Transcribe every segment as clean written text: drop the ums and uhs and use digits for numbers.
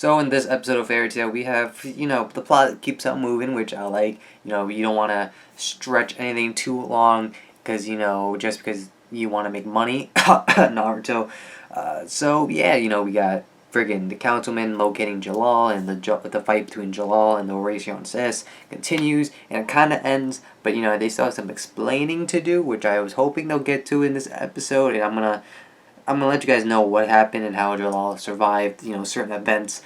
So in this episode of Fairy Tail, we have, the plot keeps on moving, which I like. You don't want to stretch anything too long because, just because you want to make money, Naruto. So yeah, we got friggin' the councilman locating Jalal, and the fight between Jalal and the Horatio Sis continues, and it kind of ends, but they still have some explaining to do, which I was hoping they'll get to in this episode, and I'm gonna let you guys know what happened and how Jalal survived, certain events.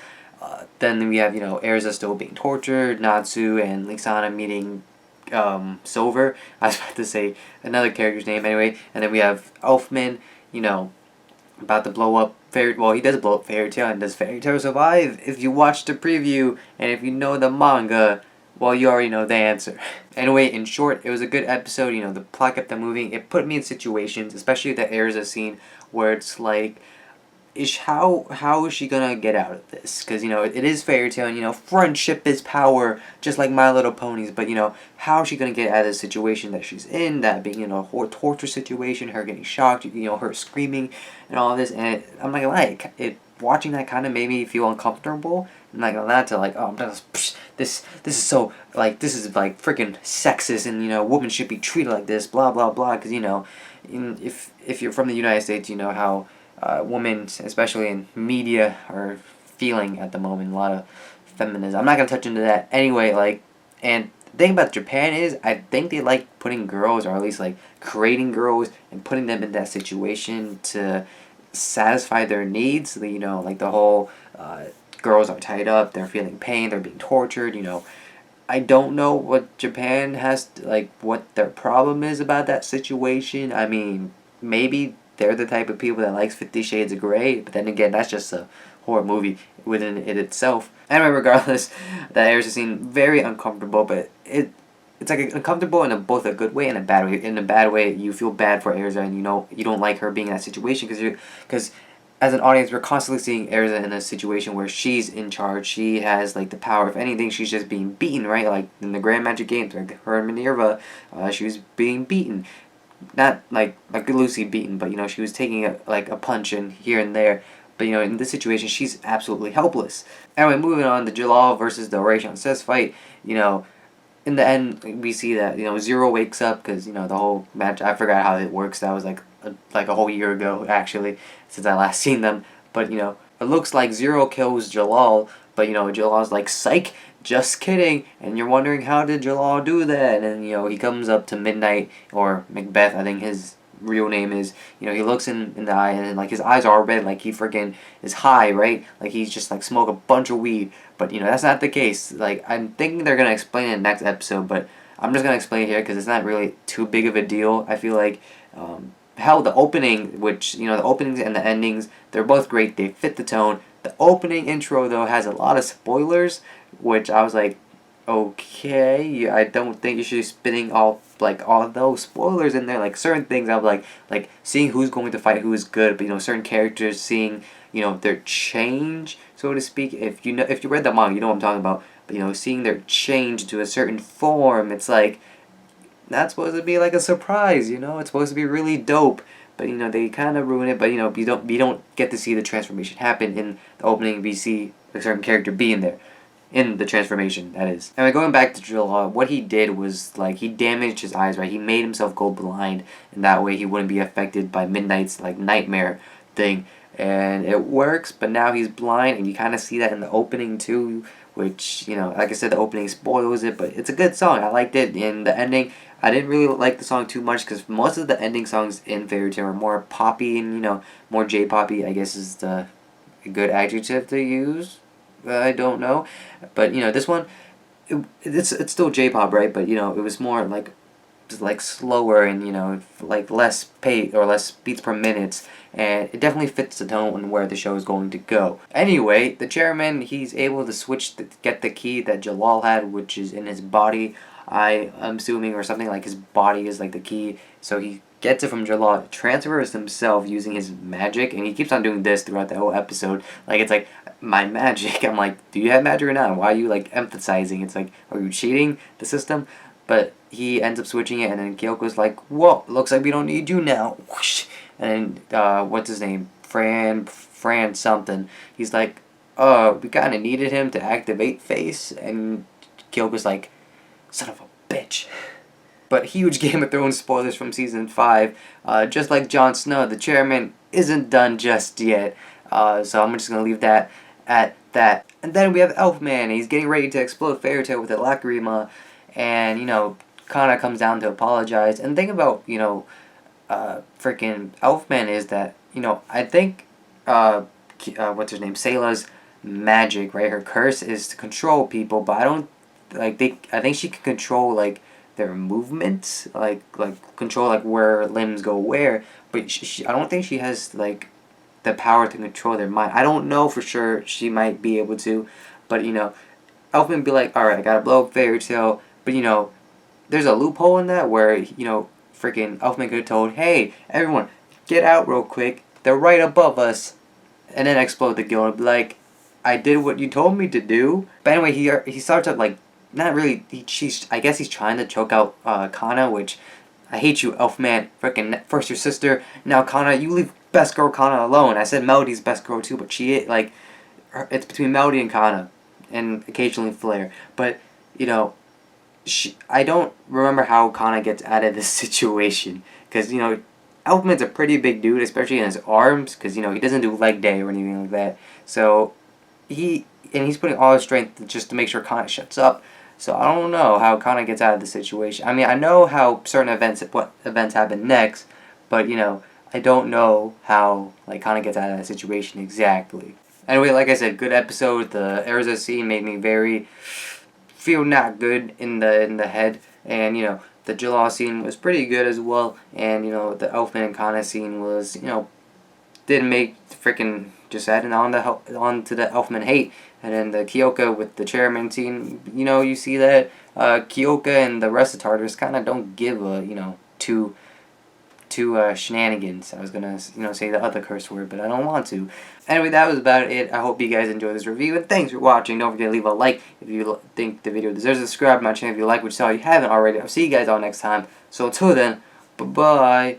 Then we have, Erza still being tortured, Natsu and Lisana meeting Silver. I was about to say another character's name anyway. And then we have Elfman, about to blow up he does blow up Fairy Tail, and does Fairy Tail survive? If you watch the preview and if you know the manga, well, you already know the answer. Anyway, in short, it was a good episode. The plot kept on moving. It put me in situations, especially the Erza scene, where it's like, how is she gonna get out of this? Because it is Fairy Tail, and friendship is power, just like My Little Ponies. But how is she gonna get out of the situation that she's in? That being a whole torture situation, her getting shocked, her screaming, and all this. And I'm not gonna lie, watching that kind of made me feel uncomfortable. I'm not gonna lie to I'm just this is so this is freaking sexist, and women should be treated like this, blah blah blah. Because if you're from the United States, you know how women, especially in media, are feeling at the moment. A lot of feminism. I'm not gonna touch into that anyway. And the thing about Japan is, I think they like putting girls, or at least creating girls and putting them in that situation to satisfy their needs. The whole girls are tied up, they're feeling pain, they're being tortured. I don't know what Japan has, what their problem is about that situation. I mean, maybe they're the type of people that likes 50 Shades of Grey, but then again, that's just a horror movie within it itself. Anyway, regardless, that Erza scene, very uncomfortable, but it's uncomfortable in both a good way and a bad way. In a bad way, you feel bad for Erza, and you don't like her being in that situation, because as an audience, we're constantly seeing Erza in a situation where she's in charge. She has the power. If anything, she's just being beaten, right? Like in the Grand Magic Games, her and Minerva, she was being beaten. Not like Lucy beaten, but she was taking a punch and here and there. But in this situation, she's absolutely helpless. Anyway, moving on, the Jalal versus the Horatio Sis fight. In the end, we see that Zero wakes up because the whole match. I forgot how it works. That was a whole year ago actually, since I last seen them. But it looks like Zero kills Jalal, but Jalal's like, psych, just kidding. And you're wondering, how did Jalal do that? And he comes up to Midnight, or Macbeth, I think his real name is. He looks in the eye, and his eyes are red, like he freaking is high, right? Like he's just smoked a bunch of weed. But that's not the case. I'm thinking they're gonna explain it in the next episode, but I'm just gonna explain it here because it's not really too big of a deal. I feel like how the opening, which the openings and the endings, they're both great. They fit the tone. The opening intro though has a lot of spoilers, which I was like, okay, I don't think you should be spitting all of those spoilers in there. Certain things I'm like seeing who's going to fight who is good, but certain characters, seeing their change, so to speak. If you read the manga, you know what I'm talking about. But seeing their change to a certain form, it's not supposed to be a surprise. It's supposed to be really dope. But they kind of ruin it. But you don't get to see the transformation happen in the opening. We see a certain character being there in the transformation, that is. And going back to Jalal, what he did was he damaged his eyes, right? He made himself go blind, and that way he wouldn't be affected by Midnight's nightmare thing. And it works, but now he's blind, and you kind of see that in the opening too, which like I said, the opening spoils it, but it's a good song. I liked it. In the ending, I didn't really like the song too much because most of the ending songs in Fairy Tail are more poppy and more J-poppy, I guess is the good adjective to use. I don't know, but this one, it's still J-pop, right? But it was more slower and less pace or less beats per minute, and it definitely fits the tone and where the show is going to go. Anyway, the chairman, he's able to get the key that Jalal had, which is in his body. I'm assuming, or something his body is the key, so he gets it from Jalal, transfers himself using his magic, and he keeps on doing this throughout the whole episode. It's my magic. I'm like, do you have magic or not? Why are you emphasizing? It's are you cheating the system? But he ends up switching it, and then Kyoko's like, whoa, looks like we don't need you now. Whoosh. And what's his name? Fran something. He's like, we kind of needed him to activate face, and Kyoko's like, son of a bitch. But huge Game of Thrones spoilers from season 5. Just like Jon Snow, the chairman isn't done just yet. So I'm just gonna leave that at that. And then we have Elfman. He's getting ready to explode Fairytale with the Lacrima, and Kana comes down to apologize. And the thing about freaking Elfman is that I think what's her name, Sayla's magic, right? Her curse is to control people, but I don't I think she can control like their movements, like control like where limbs go where, but I don't think she has like the power to control their mind. I don't know for sure. She might be able to, but Elfman be like, all right, I gotta blow up Fairy Tale, but there's a loophole in that where freaking Elfman could have told, hey, everyone, get out real quick. They're right above us, and then explode the guild and be like, I did what you told me to do. But anyway, he starts up like, not really. I guess he's trying to choke out Kana, which I hate you, Elfman. Freaking first your sister, now Kana. You leave best girl Kana alone. I said Melody's best girl too, but it's between Melody and Kana, and occasionally Flare. But I don't remember how Kana gets out of this situation, because Elfman's a pretty big dude, especially in his arms, because he doesn't do leg day or anything like that. So he's putting all his strength just to make sure Kana shuts up. So I don't know how Kana gets out of the situation. I mean, I know how what events happen next, but I don't know how Kana gets out of that situation exactly. Anyway, like I said, good episode. The Erza scene made me very feel not good in the head, and the Jalal scene was pretty good as well, and the Elfman and Kana scene was didn't make freaking just adding on to the Elfman hate. And then the Kyoka with the chairman scene, you see that Kyoka and the rest of Tartarus kind of don't give a two shenanigans. I was gonna say the other curse word, but I don't want to. Anyway, that was about it. I hope you guys enjoyed this review, and thanks for watching. Don't forget to leave a like if you think the video deserves a subscribe to my channel if you like, which is all you haven't already. I'll see you guys all next time. So until then, bye bye.